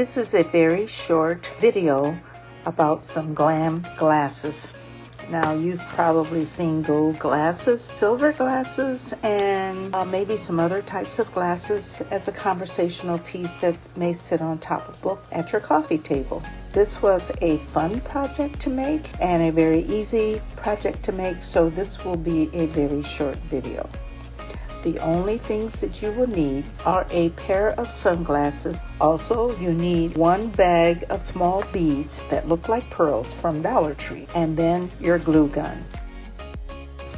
This is a very short video about some Glam glasses. Now, you've probably seen gold glasses, silver glasses, and maybe some other types of glasses as a conversational piece that may sit on top of a book at your coffee table. This was a fun project to make and a very easy project to make, so this will be a very short video. The only things that you will need are a pair of sunglasses. Also, you need one bag of small beads that look like pearls from Dollar Tree, and then your glue gun.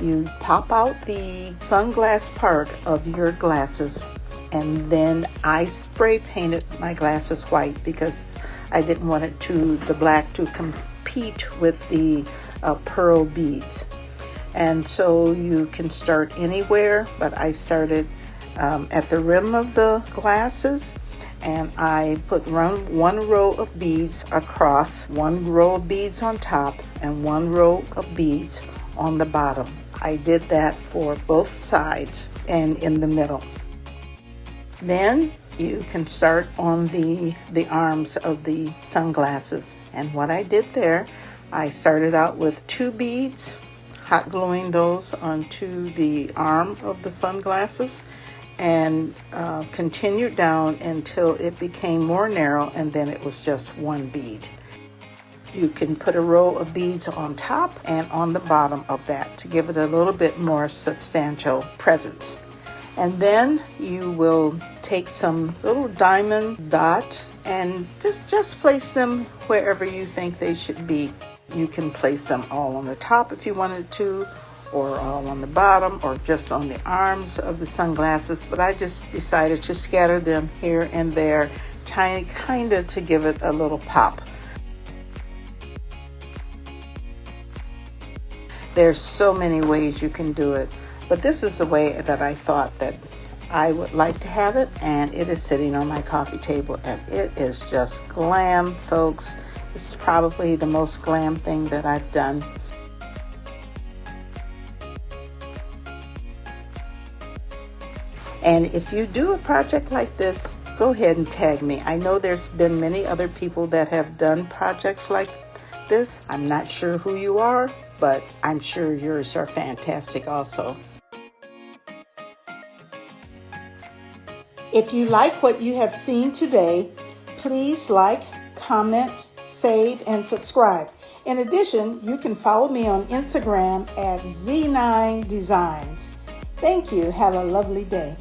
You pop out the sunglass part of your glasses, and then I spray painted my glasses white because I didn't want the black to compete with the pearl beads. And so you can start anywhere, but I started at the rim of the glasses, and I put one row of beads across, one row of beads on top, and one row of beads on the bottom. I did that for both sides and in the middle. Then you can start on the arms of the sunglasses. And what I did there, I started out with 2 beads, hot gluing those onto the arm of the sunglasses, and continued down until it became more narrow, and then it was just 1 bead. You can put a row of beads on top and on the bottom of that to give it a little bit more substantial presence. And then you will take some little diamond dots and just place them wherever you think they should be. You can place them all on the top if you wanted to, or all on the bottom, or just on the arms of the sunglasses. But I just decided to scatter them here and there, kind of to give it a little pop. There's so many ways you can do it, but this is the way that I thought that I would like to have it, and it is sitting on my coffee table, and it is just glam, folks. It's probably the most glam thing that I've done. And if you do a project like this, go ahead and tag me. I know there's been many other people that have done projects like this. I'm not sure who you are, but I'm sure yours are fantastic also. If you like what you have seen today, please like, comment, save, and subscribe. In addition, you can follow me on Instagram at Z9Designs. Thank you. Have a lovely day.